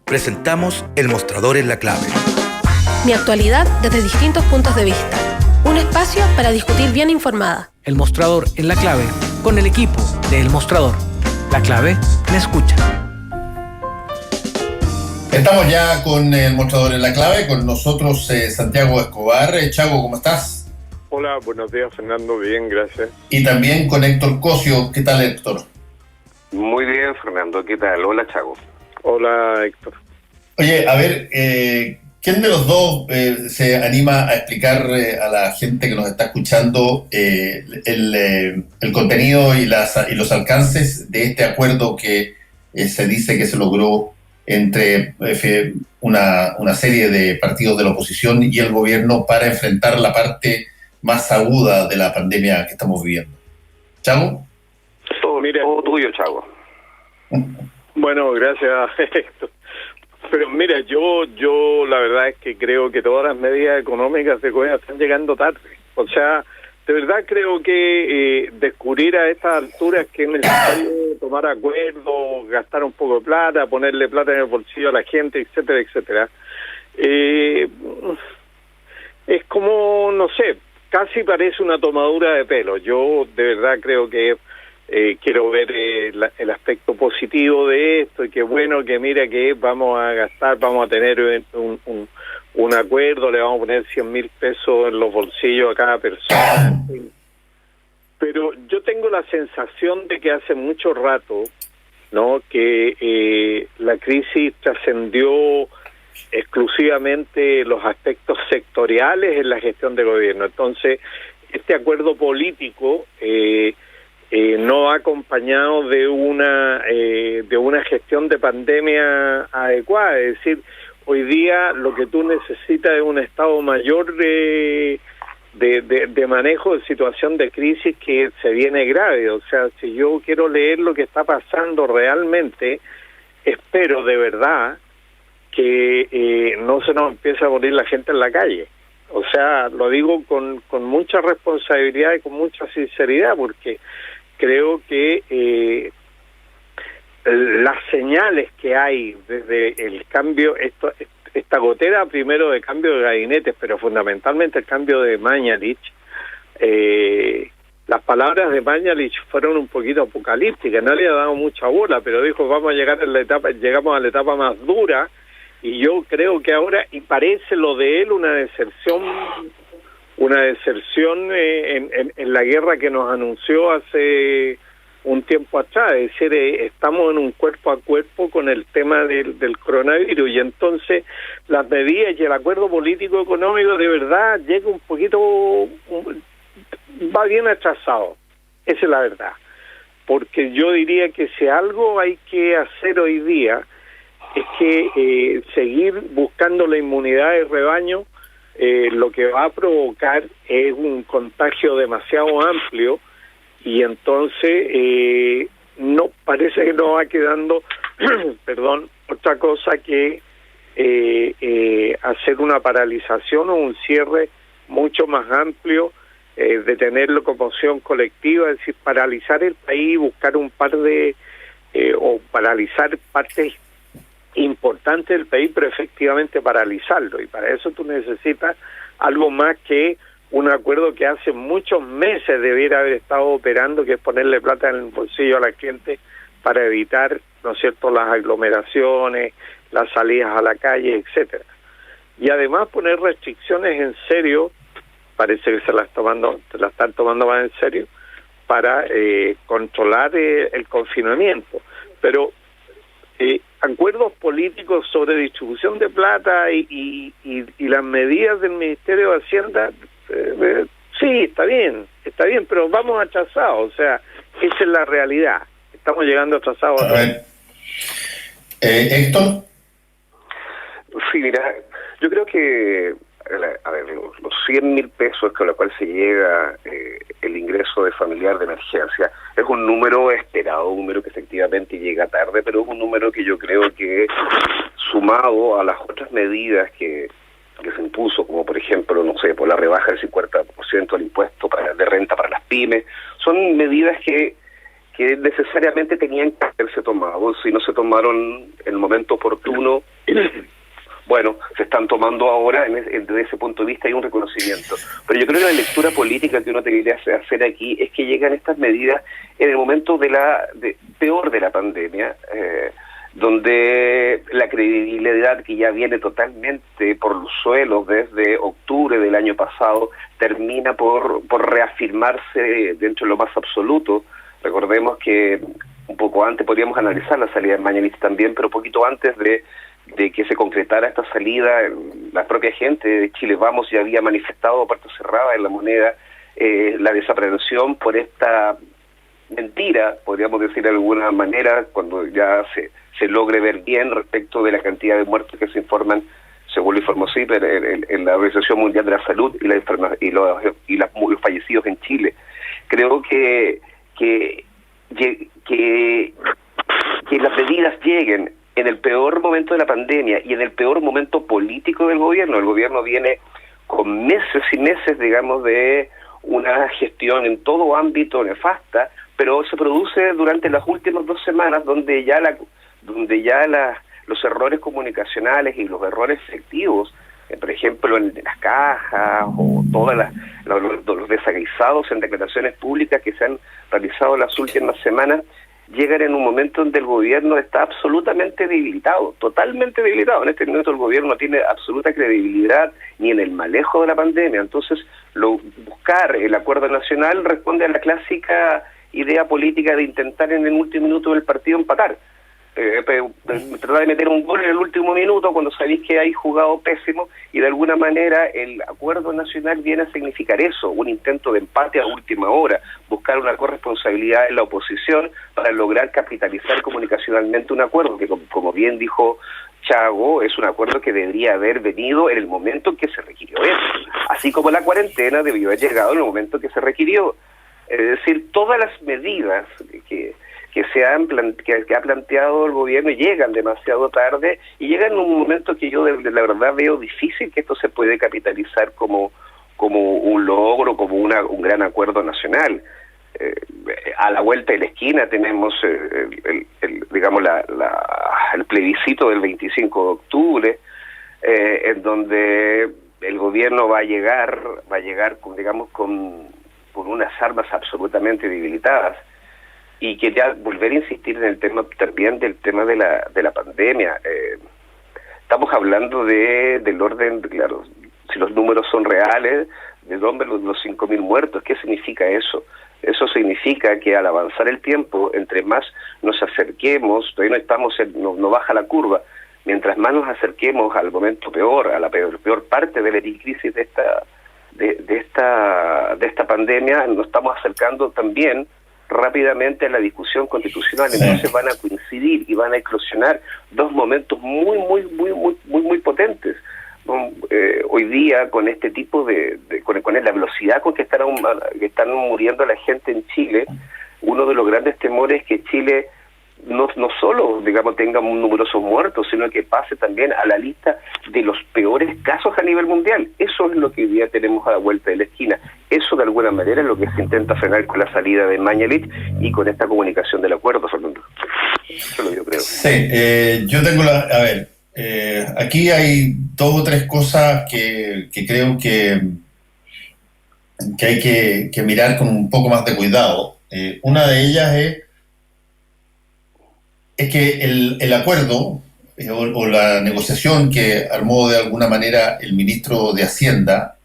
presentamos El Mostrador en la Clave. Mi actualidad desde distintos puntos de vista. Un espacio para discutir bien informada. El Mostrador en la Clave, con el equipo de El Mostrador. La Clave me escucha. Estamos ya con El Mostrador en la Clave, con nosotros Santiago Escobar. Chago, ¿cómo estás? Hola, buenos días, Fernando. Bien, gracias. Y también con Héctor Cosio. ¿Qué tal, Héctor? Muy bien, Fernando. ¿Qué tal? Hola, Chago. Hola, Héctor. Oye, a ver, ¿quién de los dos se anima a explicar a la gente que nos está escuchando el contenido y los alcances de este acuerdo que se dice que se logró entre una serie de partidos de la oposición y el gobierno para enfrentar la parte más aguda de la pandemia que estamos viviendo? ¿Chago? Todo tuyo, Chago. Bueno, gracias, Héctor. Pero mira, yo la verdad es que creo que todas las medidas económicas de Corea están llegando tarde. O sea, de verdad creo que descubrir a estas alturas que es necesario tomar acuerdos, gastar un poco de plata, ponerle plata en el bolsillo a la gente, etcétera, etcétera. Es como, no sé, casi parece una tomadura de pelo. Yo de verdad creo que quiero ver el aspecto positivo de esto y que bueno, que mira que vamos a gastar, vamos a tener un acuerdo, le vamos a poner 100,000 pesos en los bolsillos a cada persona. Pero yo tengo la sensación de que hace mucho rato, ¿no?, que la crisis trascendió exclusivamente los aspectos sectoriales en la gestión de gobierno. Entonces, este acuerdo político no ha acompañado de una gestión de pandemia adecuada. Es decir, hoy día lo que tú necesitas es un estado mayor de manejo de situación de crisis que se viene grave. O sea, si yo quiero leer lo que está pasando realmente, espero de verdad que no se nos empiece a morir la gente en la calle. O sea, lo digo con mucha responsabilidad y con mucha sinceridad, porque creo que las señales que hay desde el cambio, esta gotera primero de cambio de gabinetes, pero fundamentalmente el cambio de Mañalich, las palabras de Mañalich fueron un poquito apocalípticas, no le ha dado mucha bola, pero dijo llegamos a la etapa más dura, y yo creo que ahora, y parece lo de él una deserción en la guerra que nos anunció hace un tiempo atrás. Es decir, estamos en un cuerpo a cuerpo con el tema del coronavirus, y entonces las medidas y el acuerdo político económico de verdad llega un poquito, va bien atrasado. Esa es la verdad, porque yo diría que si algo hay que hacer hoy día es que seguir buscando la inmunidad de rebaño. Lo que va a provocar es un contagio demasiado amplio, y entonces no parece que nos va quedando otra cosa que hacer una paralización o un cierre mucho más amplio, de tener locomoción colectiva, es decir, paralizar el país, buscar un par de o paralizar partes importante del país, pero efectivamente paralizarlo, y para eso tú necesitas algo más que un acuerdo que hace muchos meses debiera haber estado operando, que es ponerle plata en el bolsillo a la gente para evitar, ¿no es cierto?, las aglomeraciones, las salidas a la calle, etcétera. Y además poner restricciones en serio, parece que se las están tomando más en serio, para controlar el confinamiento. Pero acuerdos políticos sobre distribución de plata y las medidas del Ministerio de Hacienda, sí, está bien, pero vamos atrasados. O sea, esa es la realidad. Estamos llegando atrasados. A ver, Héctor. Sí, mira, yo creo que los 100,000 pesos con los cuales se llega el ingreso de familiar de emergencia es un número esperado, un número que efectivamente llega tarde, pero es un número que yo creo que, sumado a las otras medidas que se impuso, como por ejemplo, no sé, por la rebaja del 50% del impuesto de renta para las pymes, son medidas que necesariamente tenían que haberse tomado. Si no se tomaron en el momento oportuno, Bueno, se están tomando ahora, desde ese punto de vista hay un reconocimiento. Pero yo creo que la lectura política que uno debería hacer aquí es que llegan estas medidas en el momento peor de la pandemia, donde la credibilidad que ya viene totalmente por los suelos desde octubre del año pasado termina por reafirmarse dentro de lo más absoluto. Recordemos que un poco antes podríamos analizar la salida de Mañalich también, pero poquito antes de que se concretara esta salida, la propia gente de Chile Vamos ya había manifestado a puerta cerrada en La Moneda la desaprensión por esta mentira, podríamos decir de alguna manera, cuando ya se logre ver bien respecto de la cantidad de muertos que se informan, según lo informó CIPER, en la Organización Mundial de la Salud y los fallecidos en Chile. Creo que las medidas lleguen en el peor momento de la pandemia y en el peor momento político del gobierno. El gobierno viene con meses y meses, digamos, de una gestión en todo ámbito nefasta, pero se produce durante las últimas 2 semanas donde ya los errores comunicacionales y los errores efectivos, por ejemplo, en las cajas o los desaguisados en declaraciones públicas que se han realizado las últimas semanas, llegan en un momento donde el gobierno está absolutamente debilitado, totalmente debilitado. En este momento el gobierno no tiene absoluta credibilidad ni en el manejo de la pandemia. Entonces, buscar el acuerdo nacional responde a la clásica idea política de intentar en el último minuto del partido empatar. Tratar de meter un gol en el último minuto cuando sabéis que hay jugado pésimo, y de alguna manera el acuerdo nacional viene a significar eso, un intento de empate a última hora, buscar una corresponsabilidad en la oposición para lograr capitalizar comunicacionalmente un acuerdo que, como bien dijo Chago, es un acuerdo que debería haber venido en el momento en que se requirió eso, así como la cuarentena debió haber llegado en el momento que se requirió. Es decir, todas las medidas que ha planteado el gobierno llegan demasiado tarde y llegan en un momento que yo la verdad veo difícil que esto se puede capitalizar como un logro, como un gran acuerdo nacional. A la vuelta de la esquina tenemos el plebiscito del 25 de octubre, en donde el gobierno va a llegar con unas armas absolutamente debilitadas. Y quería volver a insistir en el tema también del tema de la pandemia. Estamos hablando del orden, claro, si los números son reales, de dónde los 5.000 muertos. ¿Qué significa eso? Eso significa que al avanzar el tiempo, entre más nos acerquemos, todavía no baja la curva, mientras más nos acerquemos al momento peor, a la peor parte de la crisis de esta pandemia, nos estamos acercando también rápidamente a la discusión constitucional. Entonces van a coincidir y van a eclosionar 2 momentos muy potentes. Hoy día, con este tipo con la velocidad con que están muriendo la gente en Chile, uno de los grandes temores es que Chile no solo, digamos, tenga numerosos muertos, sino que pase también a la lista de los peores casos a nivel mundial. Eso es lo que hoy día tenemos a la vuelta de la esquina. Eso, de alguna manera, es lo que se intenta frenar con la salida de Mañalich y con esta comunicación del acuerdo, Fernando. Eso es lo que yo creo. Sí, yo tengo aquí hay 2 o 3 cosas que creo que hay que mirar con un poco más de cuidado. Una de ellas es que el acuerdo o la negociación que armó de alguna manera el ministro de Hacienda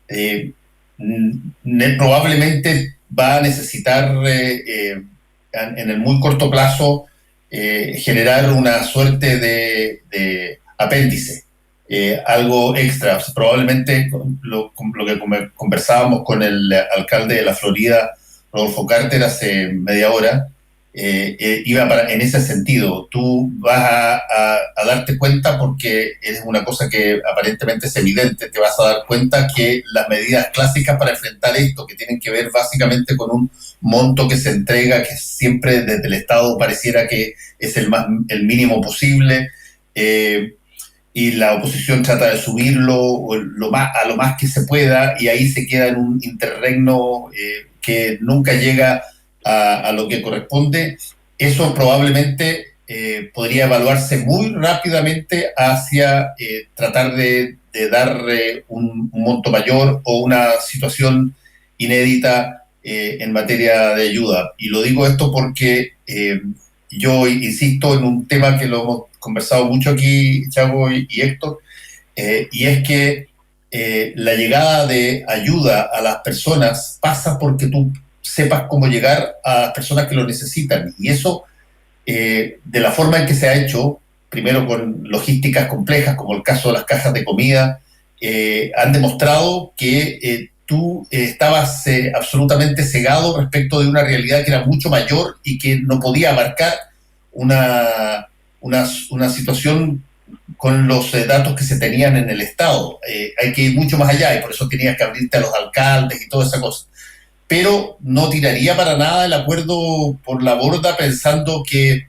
probablemente va a necesitar en el muy corto plazo generar una suerte de apéndice, algo extra. Probablemente lo que conversábamos con el alcalde de la Florida, Rodolfo Carter, hace media hora, iba en ese sentido. Tú vas a darte cuenta, porque es una cosa que aparentemente es evidente, te vas a dar cuenta que las medidas clásicas para enfrentar esto, que tienen que ver básicamente con un monto que se entrega, que siempre desde el Estado pareciera que es el mínimo posible, y la oposición trata de subirlo a lo más que se pueda, y ahí se queda en un interregno que nunca llega a lo que corresponde. Eso probablemente podría evaluarse muy rápidamente hacia tratar de dar un monto mayor o una situación inédita en materia de ayuda. Y lo digo esto porque yo insisto en un tema que lo hemos conversado mucho aquí, Thiago y Héctor, y es que la llegada de ayuda a las personas pasa porque tú sepas cómo llegar a las personas que lo necesitan. Y eso, de la forma en que se ha hecho, primero con logísticas complejas, como el caso de las cajas de comida, han demostrado que tú estabas absolutamente cegado respecto de una realidad que era mucho mayor y que no podía abarcar una situación con los datos que se tenían en el Estado. Hay que ir mucho más allá y por eso tenías que abrirte a los alcaldes y toda esa cosa. Pero no tiraría para nada el acuerdo por la borda pensando que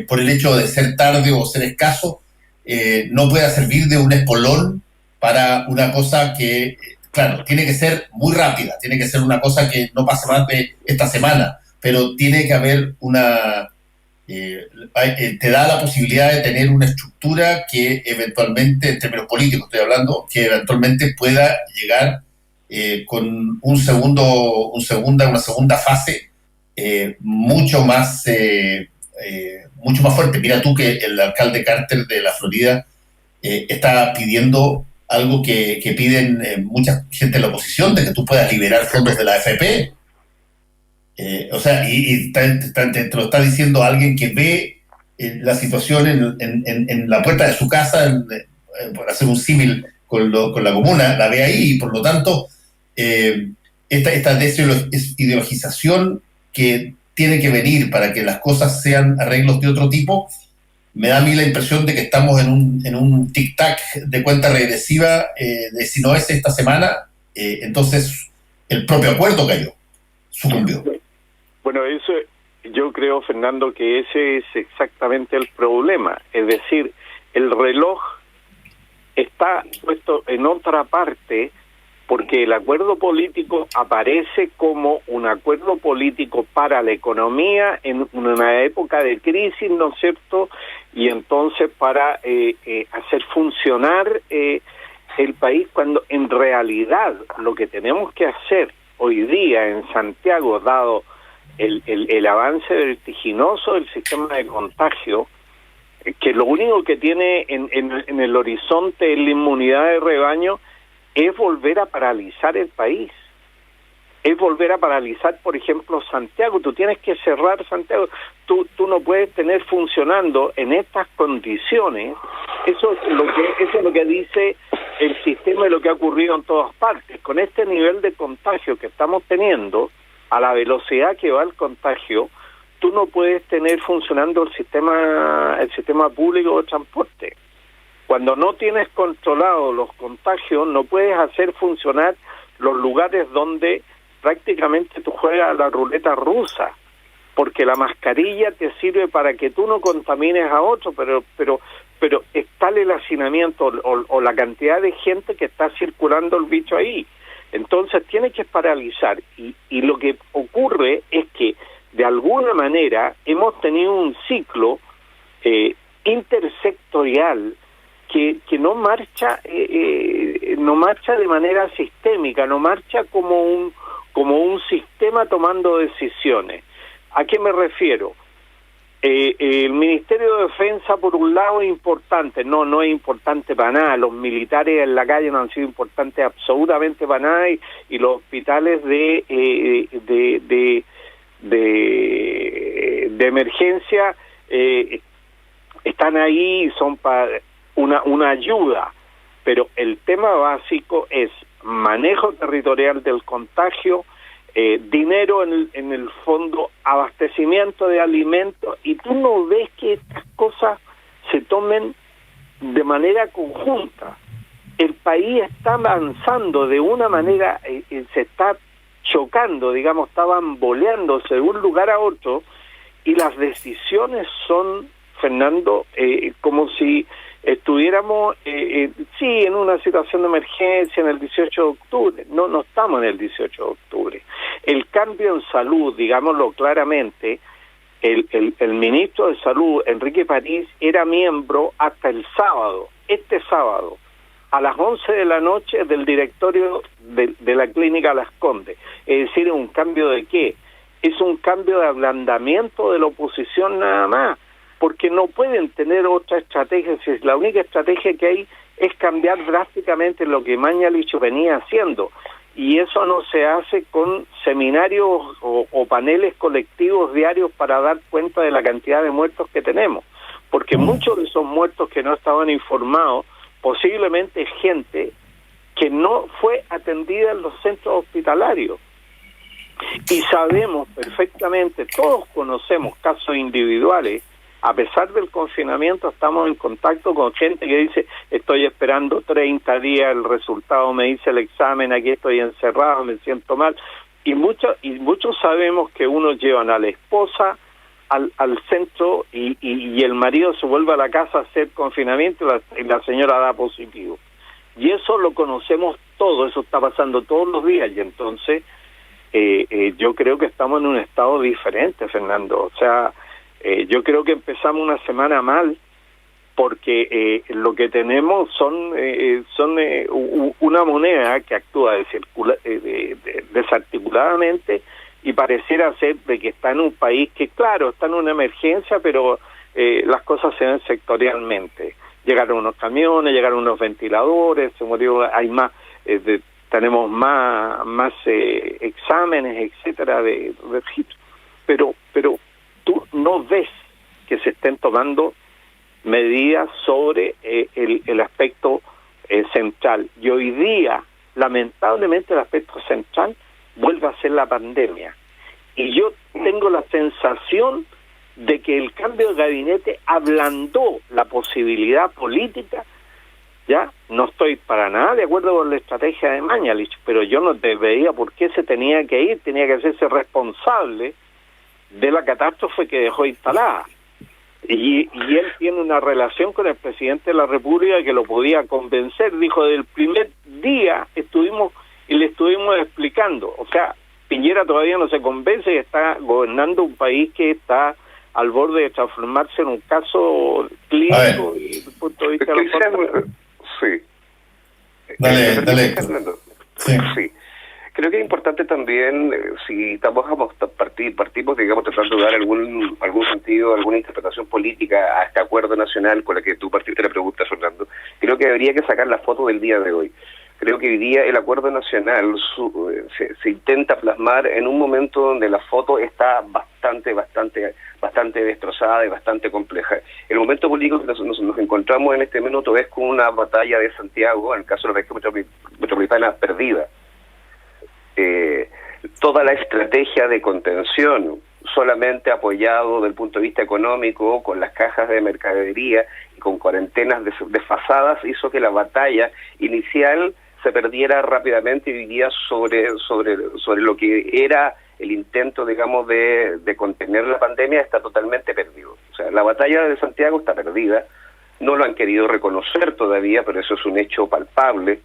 por el hecho de ser tarde o ser escaso no pueda servir de un espolón para una cosa que, claro, tiene que ser muy rápida, tiene que ser una cosa que no pase más de esta semana, pero tiene que haber una... te da la posibilidad de tener una estructura que eventualmente, en términos políticos estoy hablando, que eventualmente pueda llegar con una segunda fase mucho más fuerte. Mira tú que el alcalde Carter de la Florida está pidiendo algo que piden mucha gente de la oposición, de que tú puedas liberar fondos de la AFP. O sea, y te lo está diciendo alguien que ve la situación en la puerta de su casa, por hacer un símil con la comuna, la ve ahí, y por lo tanto, esta desideologización que tiene que venir para que las cosas sean arreglos de otro tipo, me da a mí la impresión de que estamos en un tic-tac de cuenta regresiva, de si no es esta semana, entonces el propio acuerdo cayó, sucumbió. Bueno, eso yo creo, Fernando, que ese es exactamente el problema. Es decir, el reloj está puesto en otra parte porque el acuerdo político aparece como un acuerdo político para la economía en una época de crisis, ¿no es cierto? Y entonces para hacer funcionar el país, cuando en realidad lo que tenemos que hacer hoy día en Santiago, dado el avance vertiginoso del sistema de contagio, que lo único que tiene en el horizonte es la inmunidad de rebaño, es volver a paralizar el país. Es volver a paralizar, por ejemplo, Santiago. Tú tienes que cerrar Santiago. Tú no puedes tener funcionando en estas condiciones. Eso es lo que dice el sistema y lo que ha ocurrido en todas partes. Con este nivel de contagio que estamos teniendo, a la velocidad que va el contagio, tú no puedes tener funcionando el sistema público de transporte. Cuando no tienes controlado los contagios, no puedes hacer funcionar los lugares donde prácticamente tú juegas a la ruleta rusa, porque la mascarilla te sirve para que tú no contamines a otro, pero está el hacinamiento o la cantidad de gente que está circulando el bicho ahí. Entonces tiene que paralizar, y lo que ocurre es que de alguna manera hemos tenido un ciclo intersectorial que no marcha de manera sistémica, no marcha como un sistema tomando decisiones. ¿A qué me refiero? El Ministerio de Defensa, por un lado, es importante. No es importante para nada. Los militares en la calle no han sido importantes absolutamente para nada, y los hospitales de emergencia están ahí y son para una ayuda. Pero el tema básico es manejo territorial del contagio, dinero en el fondo, abastecimiento de alimentos, y tú no ves que estas cosas se tomen de manera conjunta. El país está avanzando de una manera, se está chocando, digamos, está bamboleándose de un lugar a otro, y las decisiones son, Fernando, como si estuviéramos, sí, en una situación de emergencia en el 18 de octubre. No estamos en el 18 de octubre. El cambio en salud, digámoslo claramente, el ministro de Salud, Enrique París, era miembro hasta el sábado, este sábado, a las 11 de la noche del directorio de la clínica Las Condes. Es decir, ¿un cambio de qué? Es un cambio de ablandamiento de la oposición nada más, porque no pueden tener otra estrategia, si la única estrategia que hay es cambiar drásticamente lo que Mañalich venía haciendo, y eso no se hace con seminarios o paneles colectivos diarios para dar cuenta de la cantidad de muertos que tenemos, porque muchos de esos muertos que no estaban informados, posiblemente gente que no fue atendida en los centros hospitalarios. Y sabemos perfectamente, todos conocemos casos individuales. A pesar del confinamiento, estamos en contacto con gente que dice, estoy esperando 30 días, el resultado me dice el examen, aquí estoy encerrado, me siento mal. Y muchos sabemos que uno llevan a la esposa al centro y el marido se vuelve a la casa a hacer confinamiento y la señora da positivo. Y eso lo conocemos todo, eso está pasando todos los días, y entonces yo creo que estamos en un estado diferente, Fernando. O sea, yo creo que empezamos una semana mal, porque lo que tenemos son una moneda que actúa desarticuladamente, y pareciera ser de que está en un país que, claro, está en una emergencia, pero las cosas se ven sectorialmente. Llegaron unos camiones, llegaron unos ventiladores, se murió, hay más, tenemos más exámenes, etcétera, de registro. Pero tú no ves que se estén tomando medidas sobre el aspecto central. Y hoy día, lamentablemente, el aspecto central vuelve a ser la pandemia. Y yo tengo la sensación de que el cambio de gabinete ablandó la posibilidad política. Ya no estoy para nada de acuerdo con la estrategia de Mañalich, pero yo no te veía por qué se tenía que ir, tenía que hacerse responsable de la catástrofe que dejó instalada. Y él tiene una relación con el presidente de la República que lo podía convencer. Dijo, del primer día le estuvimos explicando. O sea, Piñera todavía no se convence y está gobernando un país que está al borde de transformarse en un caso clínico y desde el punto de vista de la... Sí. Dale. Sí. Creo que es importante también, si partimos, digamos, tratando de dar algún sentido, alguna interpretación política a este acuerdo nacional con la que tú partiste la pregunta, Fernando, creo que habría que sacar la foto del día de hoy. Creo que hoy día el acuerdo nacional se intenta plasmar en un momento donde la foto está bastante destrozada y bastante compleja. El momento político que nos encontramos en este minuto es con una batalla de Santiago, en el caso de la región metropolitana, perdida. Toda la estrategia de contención, solamente apoyado desde el punto de vista económico, con las cajas de mercadería y con cuarentenas desfasadas, hizo que la batalla inicial se perdiera rápidamente, y hoy día sobre lo que era el intento, digamos, de contener la pandemia está totalmente perdido. O sea, la batalla de Santiago está perdida, no lo han querido reconocer todavía, pero eso es un hecho palpable.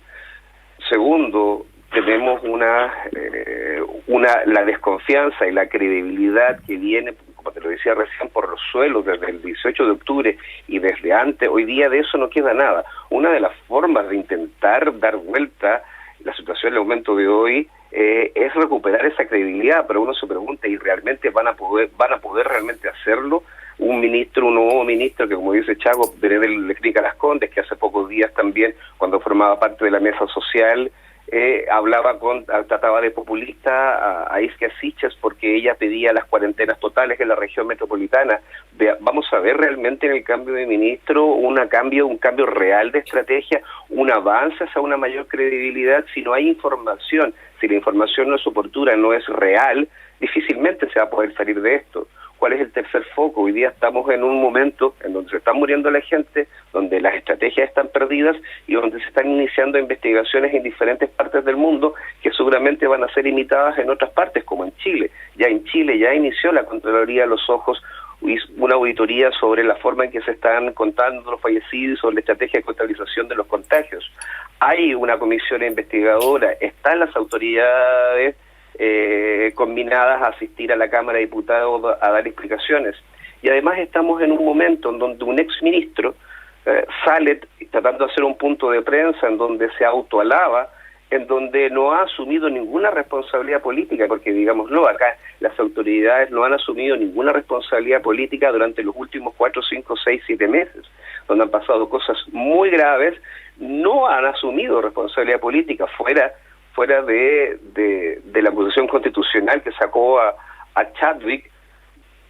Segundo, tenemos la desconfianza y la credibilidad que viene, como te lo decía recién, por los suelos desde el 18 de octubre y desde antes. Hoy día de eso no queda nada. Una de las formas de intentar dar vuelta la situación, el aumento de hoy, es recuperar esa credibilidad, pero uno se pregunta, ¿y realmente van a poder realmente hacerlo? Un nuevo ministro que, como dice Chago, viene de la clínica Las Condes, que hace pocos días también, cuando formaba parte de la mesa social, trataba de populista a Isquia Sichas, porque ella pedía las cuarentenas totales en la región metropolitana. Vamos a ver realmente en el cambio de ministro un cambio real de estrategia, un avance hacia una mayor credibilidad. Si no hay información, si la información no es oportuna, no es real, difícilmente se va a poder salir de esto. ¿Cuál es el tercer foco? Hoy día estamos en un momento en donde se está muriendo la gente, donde las estrategias están perdidas y donde se están iniciando investigaciones en diferentes partes del mundo que seguramente van a ser imitadas en otras partes, como en Chile. Ya en Chile ya inició la Contraloría de los Ojos una auditoría sobre la forma en que se están contando los fallecidos, sobre la estrategia de contabilización de los contagios. Hay una comisión investigadora, están las autoridades combinadas a asistir a la Cámara de Diputados a dar explicaciones. Y además estamos en un momento en donde un exministro sale tratando de hacer un punto de prensa en donde se autoalaba, en donde no ha asumido ninguna responsabilidad política, porque digámoslo, acá las autoridades no han asumido ninguna responsabilidad política durante los últimos 4, 5, 6, 7 meses, donde han pasado cosas muy graves, no han asumido responsabilidad política fuera de la acusación constitucional que sacó a Chadwick,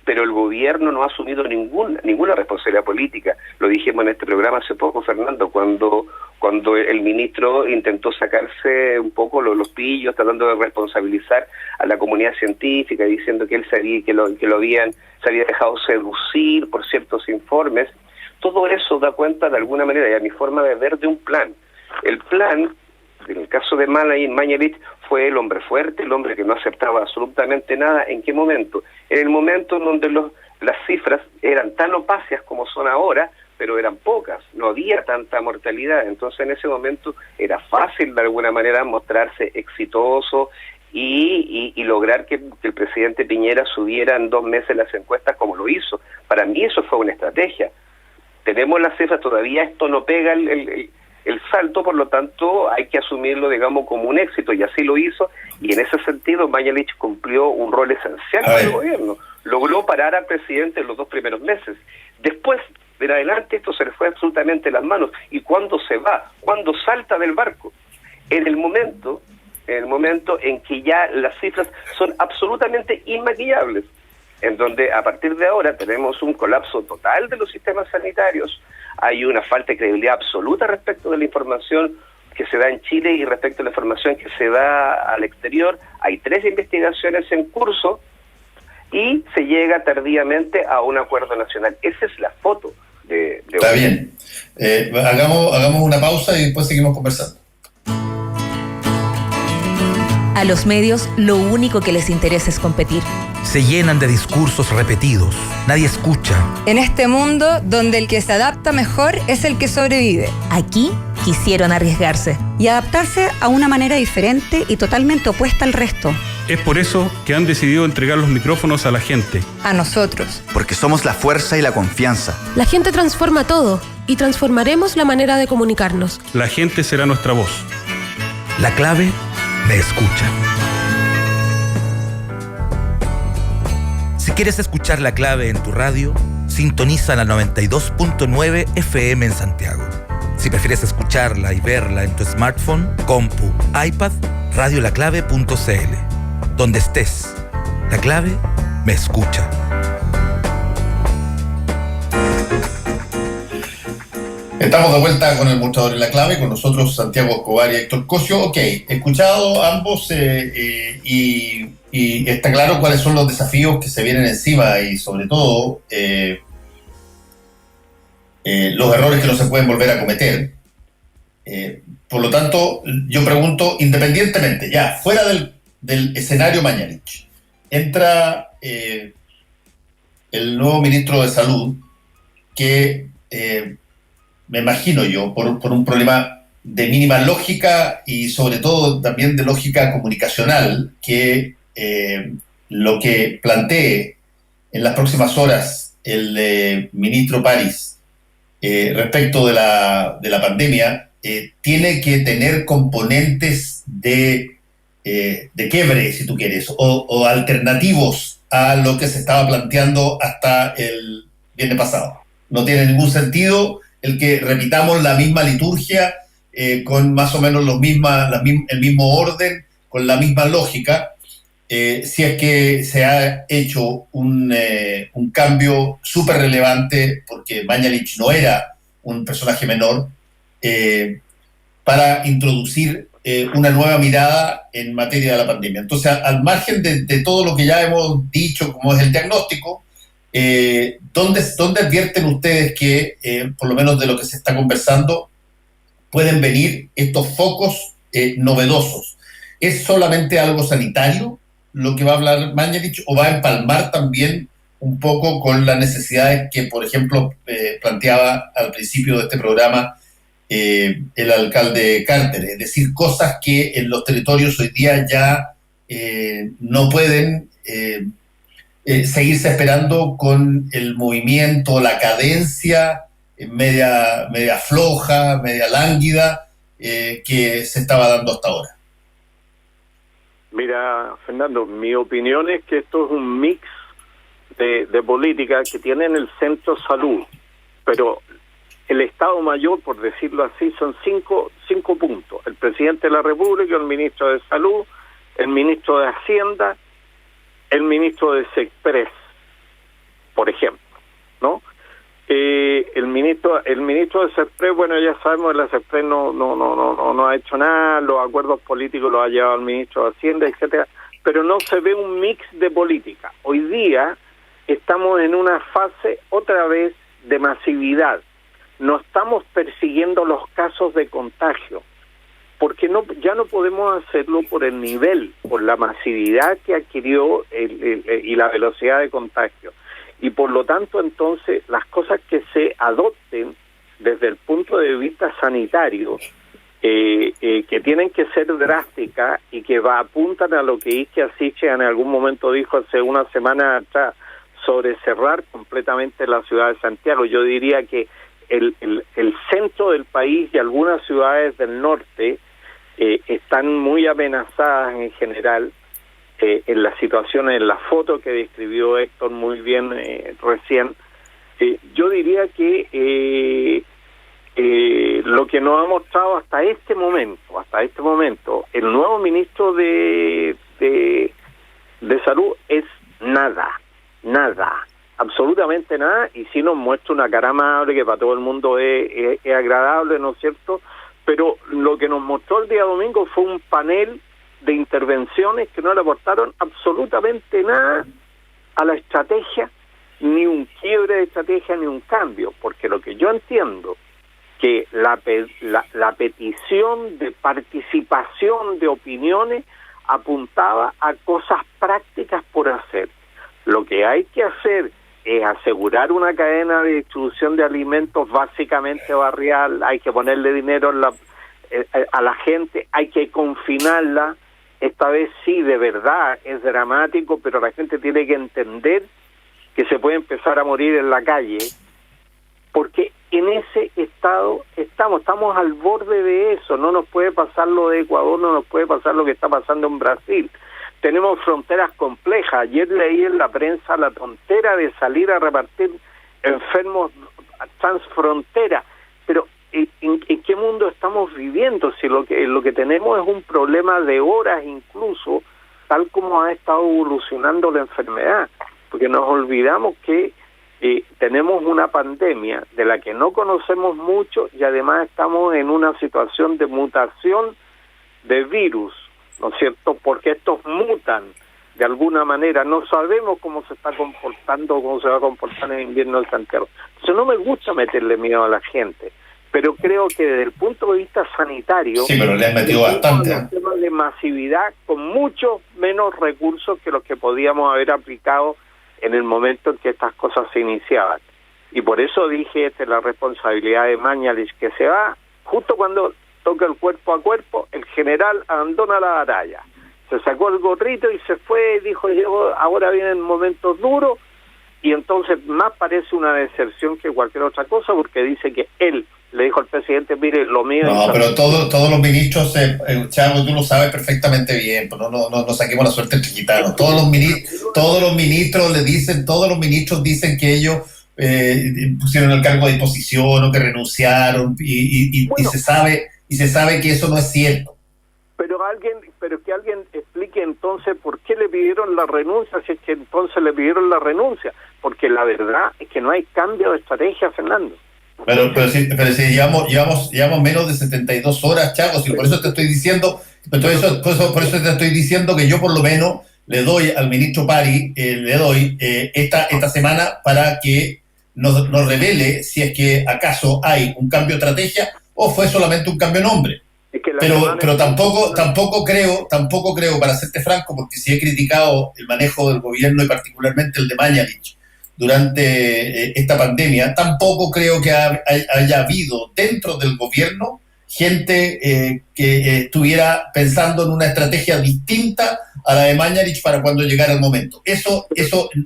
pero el gobierno no ha asumido ninguna responsabilidad política. Lo dijimos en este programa hace poco, Fernando, cuando el ministro intentó sacarse un poco los pillos, tratando de responsabilizar a la comunidad científica, diciendo que él se había dejado seducir por ciertos informes. Todo eso da cuenta de alguna manera, y a mi forma de ver, de un plan. El plan, en el caso de Mañalich, fue el hombre fuerte, el hombre que no aceptaba absolutamente nada. ¿En qué momento? En el momento en donde las cifras eran tan opacias como son ahora, pero eran pocas, no había tanta mortalidad. Entonces en ese momento era fácil de alguna manera mostrarse exitoso y lograr que el presidente Piñera subiera en 2 meses las encuestas como lo hizo. Para mí eso fue una estrategia. Tenemos las cifras, todavía esto no pega el salto, por lo tanto hay que asumirlo, digamos, como un éxito, y así lo hizo, y en ese sentido Mañalich cumplió un rol esencial para el gobierno. Logró parar al presidente en los 2 primeros meses. Después, en adelante, esto se le fue absolutamente las manos. ¿Y cuándo se va? ¿Cuándo salta del barco? En el momento en que ya las cifras son absolutamente inmaquillables, en donde a partir de ahora tenemos un colapso total de los sistemas sanitarios, hay una falta de credibilidad absoluta respecto de la información que se da en Chile y respecto a la información que se da al exterior. Hay 3 investigaciones en curso y se llega tardíamente a un acuerdo nacional. Esa es la foto de Está hoy. bien. Hagamos una pausa y después seguimos conversando. A los medios lo único que les interesa es competir. Se llenan de discursos repetidos. Nadie escucha. En este mundo donde el que se adapta mejor es el que sobrevive. Aquí quisieron arriesgarse. Y adaptarse a una manera diferente y totalmente opuesta al resto. Es por eso que han decidido entregar los micrófonos a la gente. A nosotros. Porque somos la fuerza y la confianza. La gente transforma todo y transformaremos la manera de comunicarnos. La gente será nuestra voz. La clave me escucha. Si quieres escuchar La Clave en tu radio, sintoniza la 92.9 FM en Santiago. Si prefieres escucharla y verla en tu smartphone, compu, iPad, radiolaclave.cl. Donde estés, La Clave me escucha. Estamos de vuelta con el mostrador en La Clave, con nosotros Santiago Escobar y Héctor Cosio. Ok, he escuchado ambos y está claro cuáles son los desafíos que se vienen encima y sobre todo los errores que no se pueden volver a cometer. Por lo tanto, yo pregunto, independientemente, ya fuera del escenario Mañalich, entra el nuevo ministro de Salud que... me imagino yo, por un problema de mínima lógica y sobre todo también de lógica comunicacional, que lo que plantee en las próximas horas el ministro París respecto de la pandemia tiene que tener componentes de quiebre, si tú quieres, o alternativos a lo que se estaba planteando hasta el viernes pasado. No tiene ningún sentido el que repitamos la misma liturgia con más o menos el mismo orden, con la misma lógica, si es que se ha hecho un cambio súper relevante, porque Mañalich no era un personaje menor, para introducir una nueva mirada en materia de la pandemia. Entonces, al margen de todo lo que ya hemos dicho, como es el diagnóstico, ¿dónde advierten ustedes que, por lo menos de lo que se está conversando, pueden venir estos focos novedosos? ¿Es solamente algo sanitario lo que va a hablar Mañalich o va a empalmar también un poco con las necesidades que, por ejemplo, planteaba al principio de este programa el alcalde Carter? Es decir, cosas que en los territorios hoy día ya no pueden seguirse esperando con el movimiento, la cadencia media floja, media lánguida que se estaba dando hasta ahora. Mira, Fernando, mi opinión es que esto es un mix de política que tiene en el centro salud, pero el Estado Mayor, por decirlo así, son cinco puntos: el presidente de la República, el ministro de Salud, el ministro de Hacienda, el ministro de Sexpress, por ejemplo, ¿no? El ministro de Sexpress, bueno, ya sabemos que la Sexpress no ha hecho nada, los acuerdos políticos los ha llevado el ministro de Hacienda, etcétera, pero no se ve un mix de política. Hoy día estamos en una fase otra vez de masividad. No estamos persiguiendo los casos de contagio, porque ya no podemos hacerlo por el nivel, por la masividad que adquirió y la velocidad de contagio. Y por lo tanto, entonces, las cosas que se adopten desde el punto de vista sanitario, que tienen que ser drásticas y que apuntan a lo que Isquia Siche en algún momento dijo hace una semana atrás sobre cerrar completamente la ciudad de Santiago. Yo diría que el centro del país y algunas ciudades del norte están muy amenazadas en general. En las situaciones, en la foto que describió Héctor muy bien recién, yo diría que lo que nos ha mostrado hasta este momento, el nuevo ministro de Salud es nada, absolutamente nada, y sí nos muestra una cara amable que para todo el mundo es agradable, ¿no es cierto? Pero lo que nos mostró el día domingo fue un panel de intervenciones que no le aportaron absolutamente nada a la estrategia, ni un quiebre de estrategia, ni un cambio, porque lo que yo entiendo que la petición de participación de opiniones apuntaba a cosas prácticas por hacer. Lo que hay que hacer es asegurar una cadena de distribución de alimentos básicamente barrial, hay que ponerle dinero a la gente, hay que confinarla. Esta vez sí, de verdad, es dramático, pero la gente tiene que entender que se puede empezar a morir en la calle, porque en ese estado estamos al borde de eso. No nos puede pasar lo de Ecuador, no nos puede pasar lo que está pasando en Brasil. Tenemos fronteras complejas. Ayer leí en la prensa la tontera de salir a repartir enfermos transfrontera, pero ¿en qué mundo estamos viviendo? Si lo que tenemos es un problema de horas incluso, tal como ha estado evolucionando la enfermedad, porque nos olvidamos que tenemos una pandemia de la que no conocemos mucho y además estamos en una situación de mutación de virus, ¿no es cierto? Porque estos mutan de alguna manera, no sabemos cómo se está comportando, cómo se va a comportar en el invierno en Santiago. Entonces no me gusta meterle miedo a la gente, pero creo que desde el punto de vista sanitario, sí, pero le han metido bastante, un tema de masividad con mucho menos recursos que los que podíamos haber aplicado en el momento en que estas cosas se iniciaban. Y por eso dije, esta es la responsabilidad de Mañalich, que se va justo cuando toca el cuerpo a cuerpo, el general abandona la batalla. Se sacó el gorrito y se fue, y dijo, ahora vienen momentos duros, y entonces más parece una deserción que cualquier otra cosa, porque dice que él le dijo al presidente, mire, lo mío... No, pero todos los ministros, Chavo, tú lo sabes perfectamente bien, pero no saquemos la suerte entre gitanos. Todos los ministros dicen que ellos pusieron el cargo a disposición o que renunciaron, y se sabe que eso no es cierto. Pero que alguien explique entonces por qué le pidieron la renuncia, si es que entonces le pidieron la renuncia, porque la verdad es que no hay cambio de estrategia, Fernando. Pero si llevamos menos de 72 horas, Chago, y por eso te estoy diciendo, por eso te estoy diciendo que yo por lo menos le doy al ministro Pari, esta semana para que nos revele si es que acaso hay un cambio de estrategia o fue solamente un cambio de nombre. Es que pero tampoco creo, para serte franco, porque si he criticado el manejo del gobierno y particularmente el de Mañalich durante esta pandemia, tampoco creo que haya habido dentro del gobierno gente que estuviera pensando en una estrategia distinta a la de Mañalich para cuando llegara el momento. Eso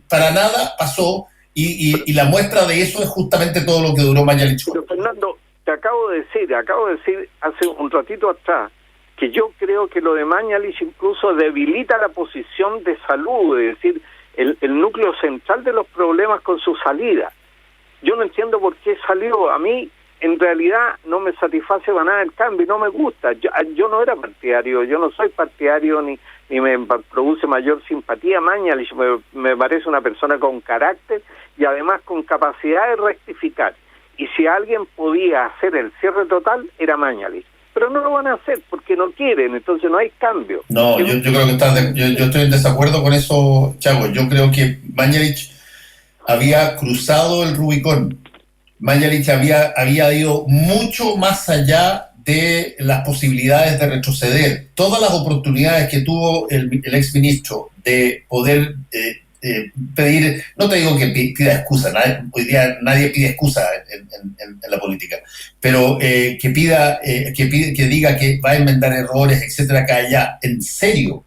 para nada pasó, y la muestra de eso es justamente todo lo que duró Mañalich. Pero Fernando, te acabo de decir hace un ratito atrás que yo creo que lo de Mañalich incluso debilita la posición de salud, es decir, el núcleo central de los problemas con su salida. Yo no entiendo por qué salió. A mí, en realidad, no me satisface para nada el cambio, no me gusta. Yo no era partidario, yo no soy partidario ni me produce mayor simpatía Mañalich. Me parece una persona con carácter y además con capacidad de rectificar. Y si alguien podía hacer el cierre total, era Mañalich. Pero no lo van a hacer porque no quieren, entonces no hay cambio. No, yo creo que yo estoy en desacuerdo con eso, Chago. Yo creo que Mañalich había cruzado el Rubicón. Mañalich había ido mucho más allá de las posibilidades de retroceder. Todas las oportunidades que tuvo el exministro de poder pedir, no te digo que pida excusa, hoy día nadie pide excusa en la política, pero que diga que va a enmendar errores, etcétera, acá allá, en serio,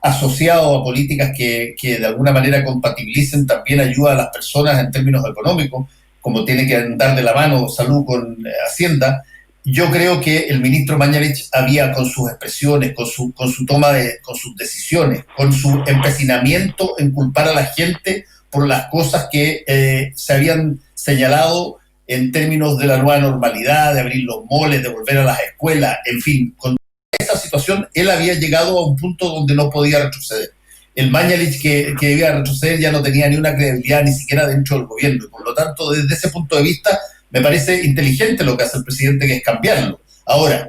asociado a políticas que de alguna manera compatibilicen también ayuda a las personas en términos económicos, como tiene que andar de la mano salud con Hacienda. Yo creo que el ministro Mañalich había, con sus expresiones, con su toma con sus decisiones, con su empecinamiento en culpar a la gente por las cosas que se habían señalado en términos de la nueva normalidad, de abrir los moles, de volver a las escuelas, en fin, con esa situación él había llegado a un punto donde no podía retroceder. El Mañalich que debía retroceder ya no tenía ni una credibilidad ni siquiera dentro del gobierno, y por lo tanto, desde ese punto de vista, me parece inteligente lo que hace el presidente, que es cambiarlo. Ahora,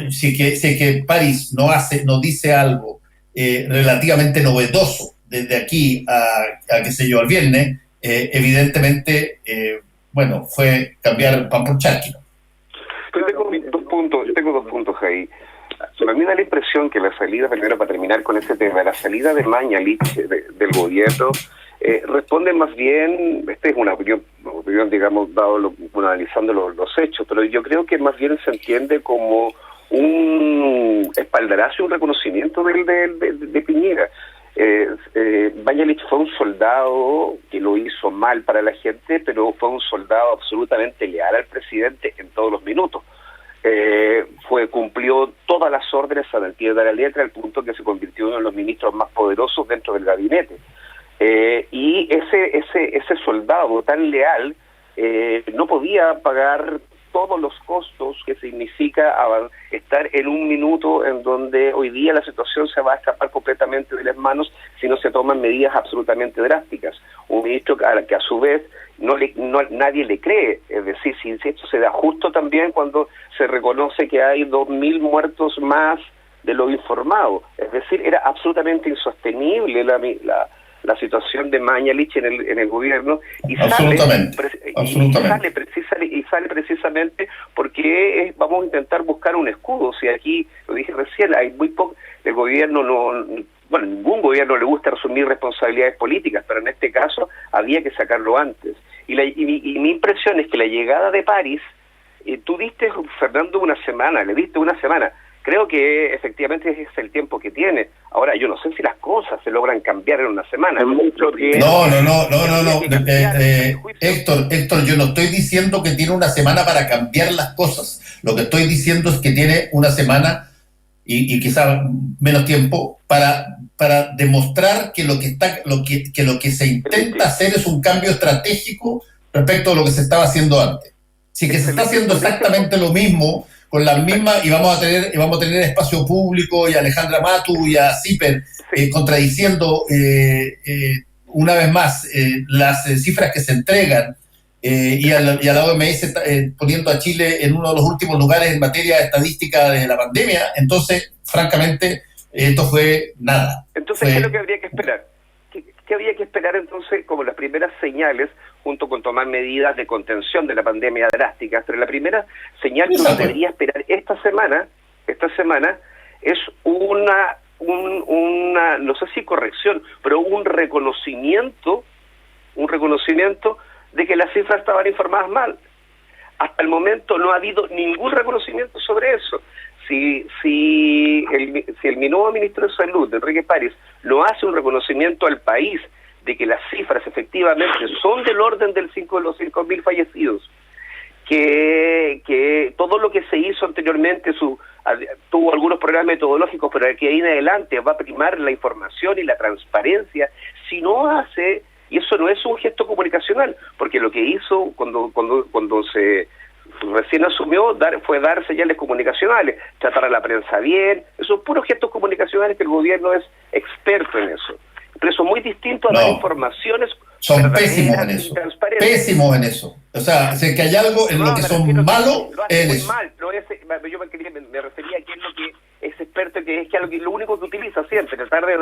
si que París no dice algo relativamente novedoso desde aquí a qué sé yo, al viernes, evidentemente, fue cambiar pan por charqui. Pero tengo dos puntos ahí. A mí me da la impresión que la salida, primero para terminar con ese tema, la salida de Mañalich del gobierno responde más bien, esta es una opinión digamos, analizando los hechos, pero yo creo que más bien se entiende como un espaldarazo, un reconocimiento de Piñera. Mañalich fue un soldado que lo hizo mal para la gente, pero fue un soldado absolutamente leal al presidente en todos los minutos. Cumplió todas las órdenes al pie de la letra, al punto que se convirtió en uno de los ministros más poderosos dentro del gabinete. Y ese soldado tan leal no podía pagar todos los costos que significa estar en un minuto en donde hoy día la situación se va a escapar completamente de las manos si no se toman medidas absolutamente drásticas. Un ministro que a su vez nadie le cree, es decir, si esto se da justo también cuando se reconoce que hay 2.000 muertos más de lo informado. Es decir, era absolutamente insostenible la situación de Mañalich en el gobierno, y sale precisamente porque vamos a intentar buscar un escudo. Si aquí, lo dije recién, hay muy poco, el gobierno ningún gobierno le gusta asumir responsabilidades políticas, pero en este caso había que sacarlo antes. Y mi impresión es que la llegada de París, tú diste, Fernando, le diste una semana. Creo que efectivamente ese es el tiempo que tiene. Ahora, yo no sé si las cosas se logran cambiar en una semana. No. Héctor, yo no estoy diciendo que tiene una semana para cambiar las cosas. Lo que estoy diciendo es que tiene una semana y quizá menos tiempo para demostrar que lo que se intenta hacer es un cambio estratégico respecto a lo que se estaba haciendo antes. Si que se está haciendo exactamente lo mismo, con las mismas, y vamos a tener espacio público y a Alejandra Matu y a Zipper contradiciendo una vez más las cifras que se entregan, y a la OMS poniendo a Chile en uno de los últimos lugares en materia estadística de la pandemia. Entonces, francamente, esto fue nada. Entonces, ¿qué es lo que habría que esperar? ¿Qué habría que esperar entonces como las primeras señales, junto con tomar medidas de contención de la pandemia drásticas? Pero la primera señal que uno debería esperar esta semana es una no sé si corrección, pero un reconocimiento de que las cifras estaban informadas mal. hasta el momento no ha habido ningún reconocimiento sobre eso. Si el nuevo ministro de Salud, Enrique París, no hace un reconocimiento al país de que las cifras efectivamente son del orden de los 5.000 fallecidos, que todo lo que se hizo anteriormente tuvo algunos problemas metodológicos, pero de aquí en adelante va a primar la información y la transparencia. Si no hace, y eso no es un gesto comunicacional, porque lo que hizo cuando se recién asumió fue dar señales comunicacionales, tratar a la prensa bien, esos puros gestos comunicacionales que el gobierno es experto en eso. Pero eso es muy distinto a dar informaciones. Son pésimos en eso. Pésimos en eso. O sea, si es que hay algo en lo que son malos, en eso. Mal, yo me refería a que es lo que es experto, que es que lo único que utiliza siempre, tratar de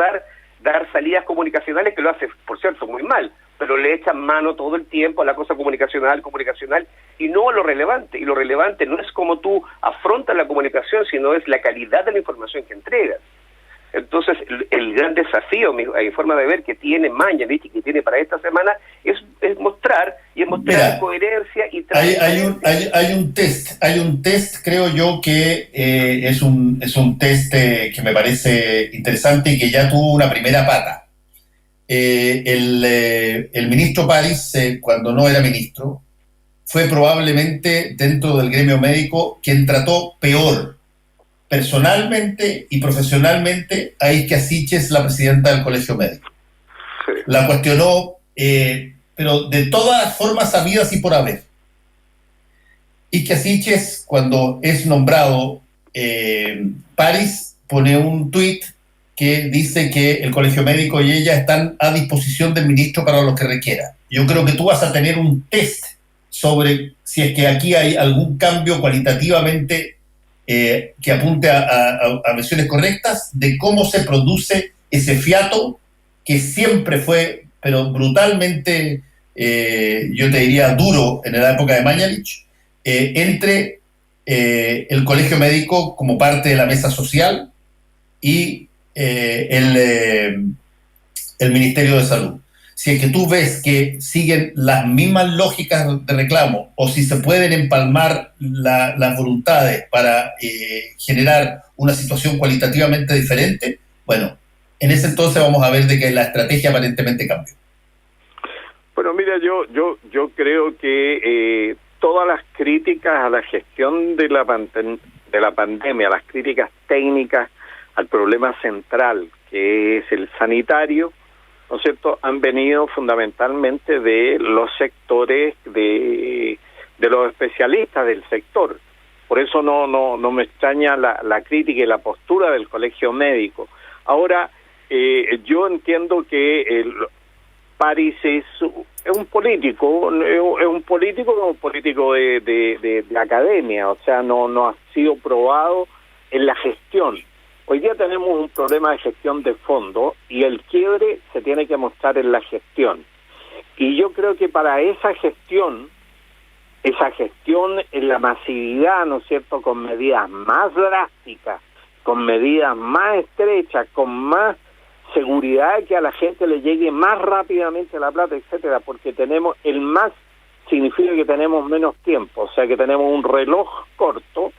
dar salidas comunicacionales, que lo hace, por cierto, muy mal, pero le echan mano todo el tiempo a la cosa comunicacional, y no a lo relevante. Y lo relevante no es cómo tú afrontas la comunicación, sino es la calidad de la información que entregas. Entonces, el gran desafío, a mi forma de ver, que tiene Mañalich y que tiene para esta semana, es mostrar coherencia y transparencia. Hay un test, creo yo, que es un test que me parece interesante y que ya tuvo una primera pata. El ministro París, cuando no era ministro, fue probablemente dentro del gremio médico quien trató peor personalmente y profesionalmente a Isquia Siches, la presidenta del Colegio Médico. Sí. La cuestionó, pero de todas las formas habidas y por haber. Isquia Siches, cuando es nombrado París, pone un tuit que dice que el Colegio Médico y ella están a disposición del ministro para lo que requiera. Yo creo que tú vas a tener un test sobre si es que aquí hay algún cambio cualitativamente que apunte a versiones correctas de cómo se produce ese fiato que siempre fue, pero brutalmente, yo te diría, duro en la época de Mañalich, entre el Colegio Médico como parte de la mesa social y el Ministerio de Salud. Si es que tú ves que siguen las mismas lógicas de reclamo o si se pueden empalmar las voluntades para generar una situación cualitativamente diferente, bueno, en ese entonces vamos a ver de que la estrategia aparentemente cambió. Bueno, mira, yo creo que todas las críticas a la gestión de la pandemia, las críticas técnicas al problema central, que es el sanitario, ¿no es cierto?, han venido fundamentalmente de los sectores de los especialistas del sector. Por eso no me extraña la crítica y la postura del Colegio Médico. Ahora, yo entiendo que París es un político de academia, o sea, no ha sido probado en la gestión. Hoy día tenemos un problema de gestión de fondo y el quiebre se tiene que mostrar en la gestión. Y yo creo que para esa gestión en la masividad, ¿no es cierto?, con medidas más drásticas, con medidas más estrechas, con más seguridad de que a la gente le llegue más rápidamente la plata, etcétera, porque tenemos significa que tenemos menos tiempo, o sea que tenemos un reloj corto,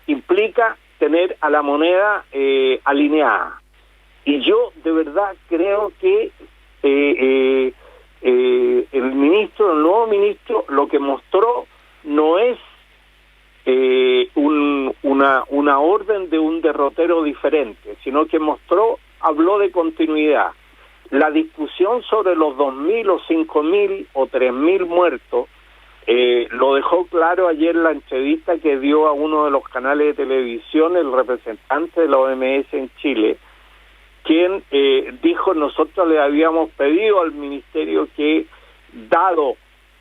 implica tener a la moneda alineada. Y yo de verdad creo que el nuevo ministro, lo que mostró no es una orden de un derrotero diferente, sino que habló de continuidad. La discusión sobre los 2.000 o 5.000 o 3.000 muertos lo dejó claro ayer en la entrevista que dio a uno de los canales de televisión el representante de la OMS en Chile, quien dijo: nosotros le habíamos pedido al ministerio que, dado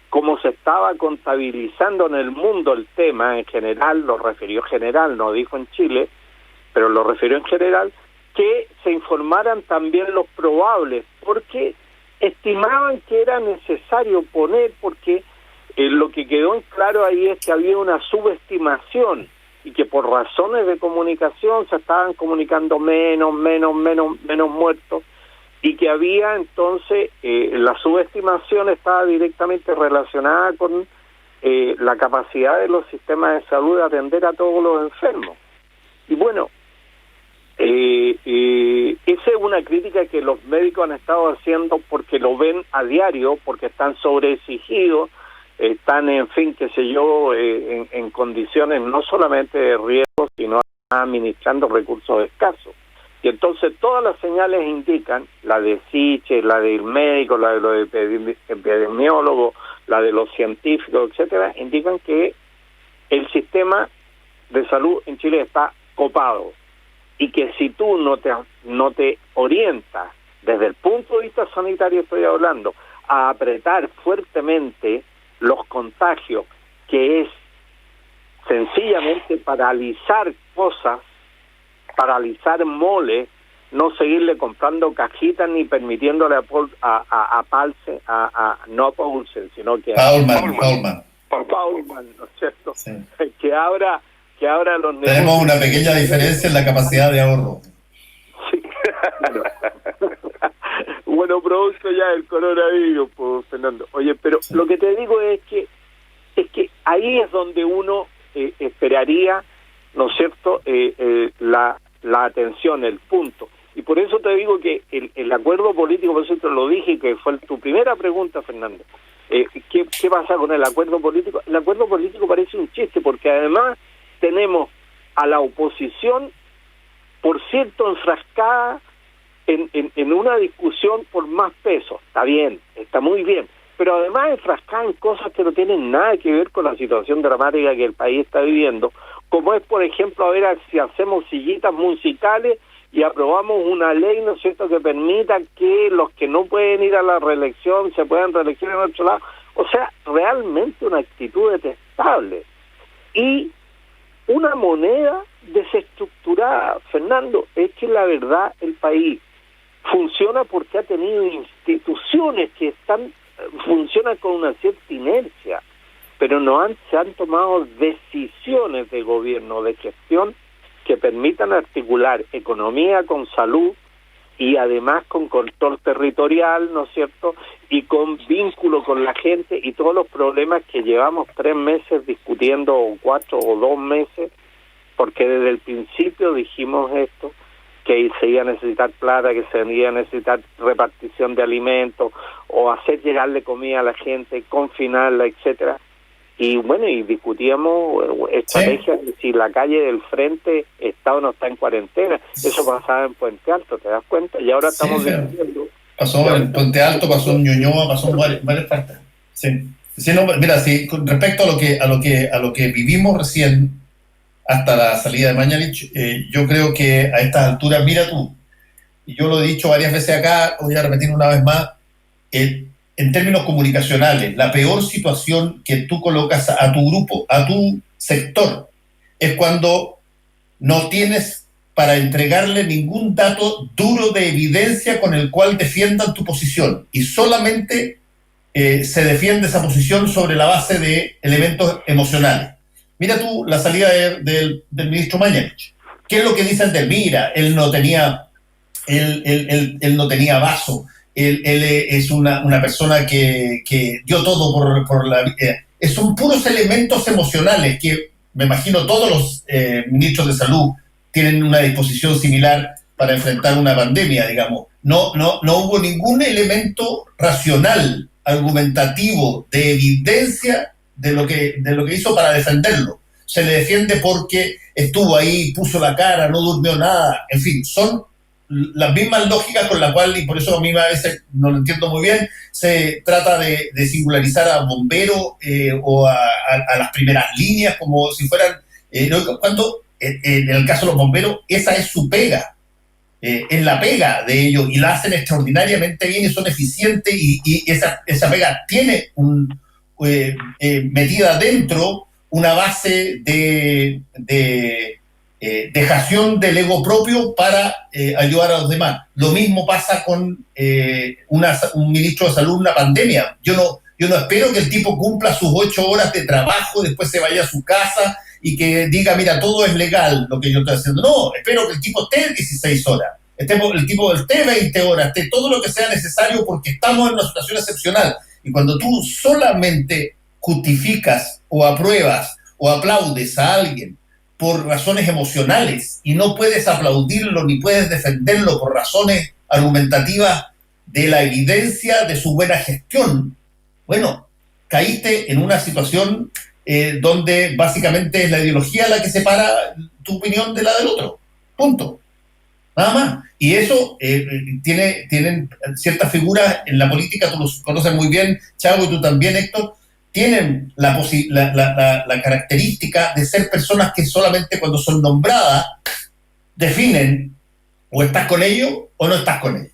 como se estaba contabilizando en el mundo el tema en general, lo refirió general, no dijo en Chile, pero lo refirió en general, que se informaran también los probables, porque estimaban que era necesario poner, porque lo que quedó en claro ahí es que había una subestimación y que por razones de comunicación se estaban comunicando menos muertos, y que había entonces la subestimación estaba directamente relacionada con la capacidad de los sistemas de salud de atender a todos los enfermos. Y bueno, esa es una crítica que los médicos han estado haciendo porque lo ven a diario, porque están sobreexigidos, están, en fin, qué sé yo, en condiciones no solamente de riesgo, sino administrando recursos escasos. Y entonces todas las señales indican, la de SICHE, la del médico, la de los epidemiólogos, la de los científicos, etcétera, indican que el sistema de salud en Chile está copado, y que si tú no te orientas desde el punto de vista sanitario, estoy hablando, a apretar fuertemente los contagios, que es sencillamente paralizar cosas, paralizar moles, no seguirle comprando cajitas ni permitiéndole a Paulsen, no a Paulsen, sino que Paulman, ¿no es cierto? Sí. que abra los negocios. Tenemos una pequeña diferencia en la capacidad de ahorro. Sí. Bueno, producto ya del coronavirus, pues, Fernando. Oye, pero lo que te digo es que ahí es donde uno esperaría, ¿no es cierto?, la atención, el punto. Y por eso te digo que el acuerdo político, por eso te lo dije, que fue tu primera pregunta, Fernando. ¿Qué pasa con el acuerdo político? El acuerdo político parece un chiste, porque además tenemos a la oposición, por cierto, enfrascada en una discusión por más peso. Está bien, está muy bien, pero además enfrascada en cosas que no tienen nada que ver con la situación dramática que el país está viviendo, como es, por ejemplo, a ver si hacemos sillitas musicales y aprobamos una ley, ¿no es cierto?, que permita que los que no pueden ir a la reelección se puedan reelegir en otro lado. O sea, realmente una actitud detestable. Y una moneda desestructurada, Fernando. Es que la verdad el país funciona porque ha tenido instituciones que funcionan con una cierta inercia, pero se han tomado decisiones de gobierno, de gestión, que permitan articular economía con salud y además con control territorial, ¿no es cierto?, y con vínculo con la gente, y todos los problemas que llevamos 3 meses discutiendo, o 4 o 2 meses, porque desde el principio dijimos esto, que se iba a necesitar plata, que se iba a necesitar repartición de alimentos, o hacer llegarle comida a la gente, confinarla, etcétera. Y bueno, y discutíamos estrategias de si la calle del frente está o no está en cuarentena. Eso pasaba en Puente Alto, ¿te das cuenta? Y ahora estamos discutiendo. Pasó en Puente Alto, pasó en Ñuñoa, pasó en varias partes. Sí. Sí, no, mira, sí, con respecto a lo que vivimos recién hasta la salida de Mañalich, yo creo que a estas alturas, mira tú, y yo lo he dicho varias veces acá, voy a repetir una vez más, en términos comunicacionales, la peor situación que tú colocas a tu grupo, a tu sector, es cuando no tienes para entregarle ningún dato duro de evidencia con el cual defiendan tu posición, y solamente se defiende esa posición sobre la base de elementos emocionales. Mira tú la salida del ministro Mañalich. ¿Qué es lo que dicen de él? Mira, él no tenía vaso. Él es una persona que dio todo por la vida. Son puros elementos emocionales que me imagino todos los ministros de salud tienen una disposición similar para enfrentar una pandemia, digamos. No hubo ningún elemento racional, argumentativo, de evidencia de lo que hizo para defenderlo. Se le defiende porque estuvo ahí, puso la cara, no durmió nada. En fin, son las mismas lógicas con las cuales, y por eso a mí a veces no lo entiendo muy bien, se trata de singularizar a bomberos o a las primeras líneas como si fueran, cuando en el caso de los bomberos esa es su pega, es la pega de ellos, y la hacen extraordinariamente bien y son eficientes, y esa pega tiene metida dentro una base de dejación del ego propio para ayudar a los demás. Lo mismo pasa con un ministro de salud en una pandemia. Yo no espero que el tipo cumpla sus 8 horas de trabajo, después se vaya a su casa y que diga, mira, todo es legal lo que yo estoy haciendo. No, espero que el tipo esté 16 horas, el tipo esté 20 horas, esté todo lo que sea necesario, porque estamos en una situación excepcional. Y cuando tú solamente justificas o apruebas o aplaudes a alguien por razones emocionales y no puedes aplaudirlo ni puedes defenderlo por razones argumentativas de la evidencia de su buena gestión, bueno, caíste en una situación donde básicamente es la ideología la que separa tu opinión de la del otro. Punto. Nada más. Y eso tienen ciertas figuras en la política, tú los conoces muy bien, Chavo, y tú también, Héctor, tienen la característica de ser personas que solamente cuando son nombradas definen o estás con ellos o no estás con ellos.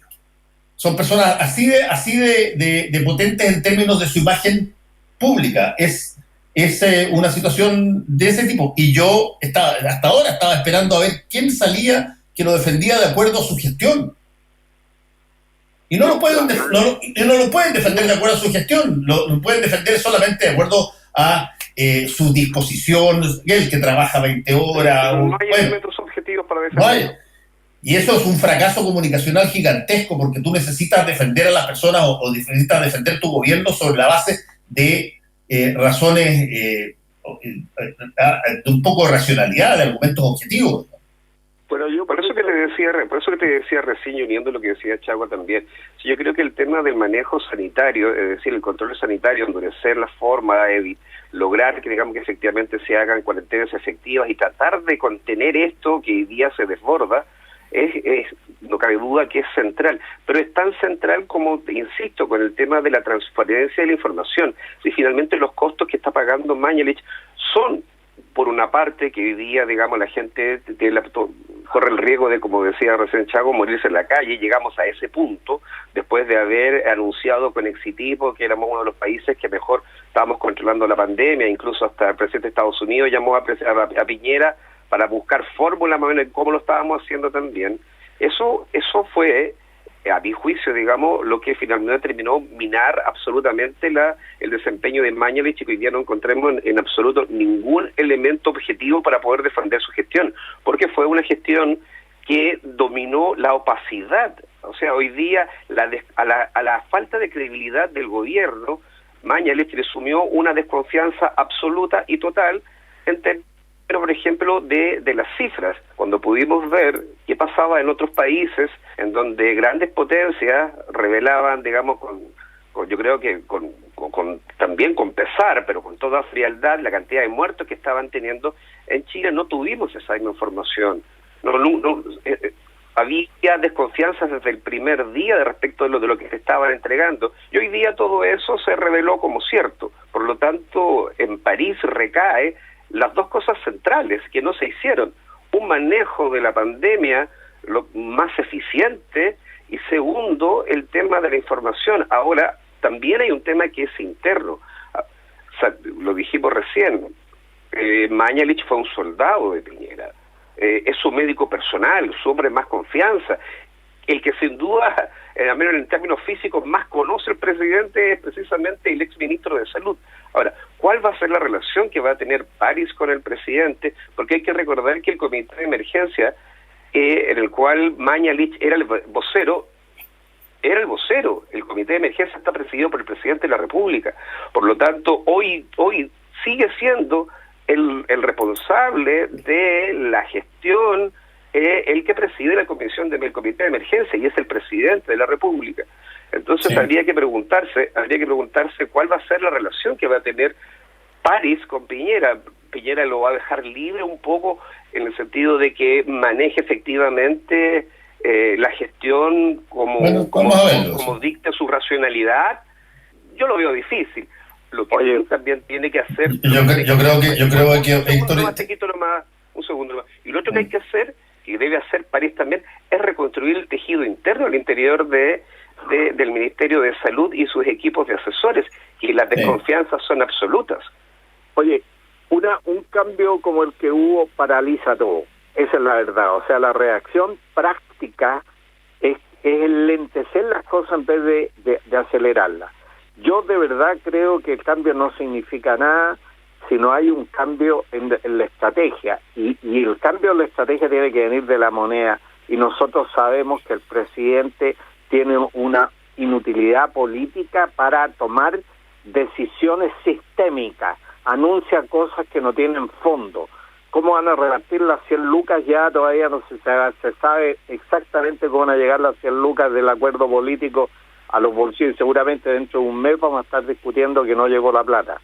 Son personas así de potentes en términos de su imagen pública. Es una situación de ese tipo. Y yo hasta ahora estaba esperando a ver quién salía que lo defendía de acuerdo a su gestión. Y no lo pueden defender de acuerdo a su gestión, lo pueden defender solamente de acuerdo a su disposición, el que trabaja 20 horas. No hay elementos objetivos para defender. Vale. Y eso es un fracaso comunicacional gigantesco, porque tú necesitas defender a las personas o necesitas defender tu gobierno sobre la base de razones de un poco de racionalidad, de argumentos objetivos. Bueno, yo por eso que te decía recién, uniendo lo que decía Chagua también, yo creo que el tema del manejo sanitario, es decir, el control sanitario, endurecer la forma, lograr que digamos que efectivamente se hagan cuarentenas efectivas y tratar de contener esto que hoy día se desborda, no cabe duda que es central, pero es tan central como, insisto, con el tema de la transparencia de la información. Si finalmente los costos que está pagando Mañalich son, por una parte, que hoy día, digamos, la gente corre el riesgo de, como decía recién Chago, morirse en la calle. Llegamos a ese punto después de haber anunciado con exitismo que éramos uno de los países que mejor estábamos controlando la pandemia. Incluso hasta el presidente de Estados Unidos llamó a Piñera para buscar fórmulas más o menos de cómo lo estábamos haciendo también. Eso fue, a mi juicio, digamos, lo que finalmente terminó minar absolutamente el desempeño de Mañalich, y que hoy día no encontremos en absoluto ningún elemento objetivo para poder defender su gestión, porque fue una gestión que dominó la opacidad. O sea, hoy día a la falta de credibilidad del gobierno, Mañalich le sumió una desconfianza absoluta y total pero por ejemplo de las cifras, cuando pudimos ver qué pasaba en otros países en donde grandes potencias revelaban, digamos, yo creo que también con pesar, pero con toda frialdad, la cantidad de muertos que estaban teniendo, en Chile no tuvimos esa misma información. Había desconfianzas desde el primer día respecto de lo que se estaban entregando, y hoy día todo eso se reveló como cierto. Por lo tanto, en París recae las dos cosas centrales que no se hicieron: un manejo de la pandemia lo más eficiente, y segundo, el tema de la información. Ahora, también hay un tema que es interno. Lo dijimos recién, Mañalich fue un soldado de Piñera, es su médico personal, su hombre más confianza, el que sin duda, al menos en términos físicos, más conoce al presidente es precisamente el exministro de Salud. Ahora, ¿cuál va a ser la relación que va a tener París con el presidente? Porque hay que recordar que el comité de emergencia, en el cual Mañalich era el vocero, el comité de emergencia está presidido por el presidente de la República. Por lo tanto, hoy sigue siendo el responsable de la gestión, el que preside el comité de emergencia, y es el presidente de la República. Entonces sí, habría que preguntarse cuál va a ser la relación que va a tener París con Piñera. Piñera lo va a dejar libre un poco en el sentido de que maneje efectivamente la gestión como dicta su racionalidad. Yo lo veo difícil. Lo que también tiene que hacer... Yo creo que Héctor... Un segundo más. Y lo otro que hay que hacer, y debe hacer París también, es reconstruir el tejido interno al interior del Ministerio de Salud y sus equipos de asesores, y las desconfianzas son absolutas. Oye, un cambio como el que hubo paraliza todo, esa es la verdad. O sea, la reacción práctica es enlentecer las cosas en vez de acelerarlas. Yo de verdad creo que el cambio no significa nada si no hay un cambio en la estrategia, y el cambio en la estrategia tiene que venir de la moneda, y nosotros sabemos que el presidente tiene una inutilidad política para tomar decisiones sistémicas, anuncia cosas que no tienen fondo. ¿Cómo van a repartir las 100 lucas? Ya todavía no se sabe exactamente cómo van a llegar las 100 lucas del acuerdo político a los bolsillos. Seguramente dentro de un mes vamos a estar discutiendo que no llegó la plata.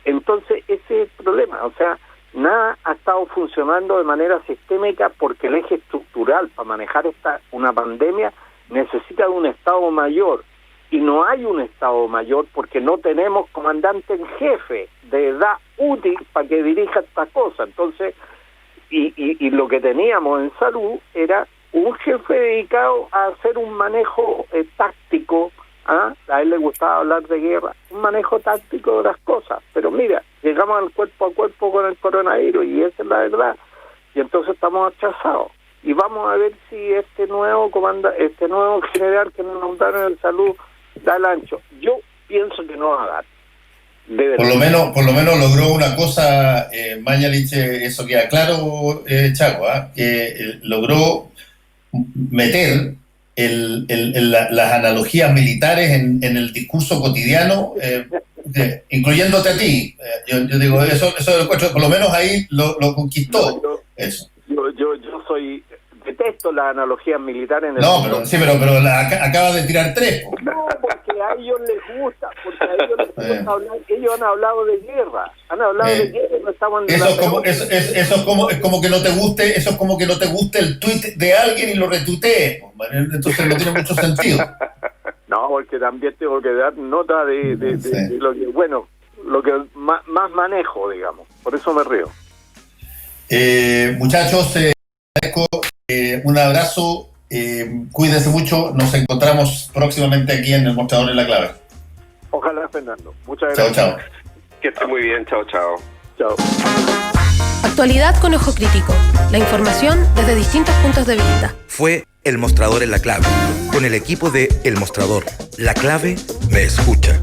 Entonces ese es el problema, o sea, nada ha estado funcionando de manera sistémica porque el eje estructural para manejar una pandemia necesita de un Estado Mayor, y no hay un Estado Mayor porque no tenemos comandante en jefe de edad útil para que dirija estas cosas. Entonces, y lo que teníamos en salud era un jefe dedicado a hacer un manejo táctico. A él le gustaba hablar de guerra, un manejo táctico de las cosas, pero mira, llegamos al cuerpo a cuerpo con el coronavirus y esa es la verdad, y entonces estamos atrasados, y vamos a ver si este nuevo general que nos nombraron en salud da el ancho. Yo pienso que no va a dar. Por lo menos logró una cosa, Mañalich, eso queda claro, Chaco, que logró meter las analogías militares en el discurso cotidiano, incluyéndote a ti. Yo digo, eso por lo menos ahí lo conquistó. Detesto las analogías militares en el mundo. Pero acabas de tirar 3. No, porque a ellos les gusta, hablar. Ellos han hablado de guerra, no estaban de eso es como que no te guste, eso es como que no te guste el tuit de alguien y lo retuitees, entonces no tiene mucho sentido. No, porque también tengo que dar nota de lo que, bueno, lo que más manejo, digamos, por eso me río. Muchachos, un abrazo, cuídense mucho, nos encontramos próximamente aquí en el Mostrador en la Clave. Ojalá, Fernando. Muchas gracias. Chao. Que esté muy bien. Chao. Chao. Actualidad con ojo crítico. La información desde distintos puntos de vista. Fue El Mostrador en la Clave, con el equipo de El Mostrador. La Clave me escucha.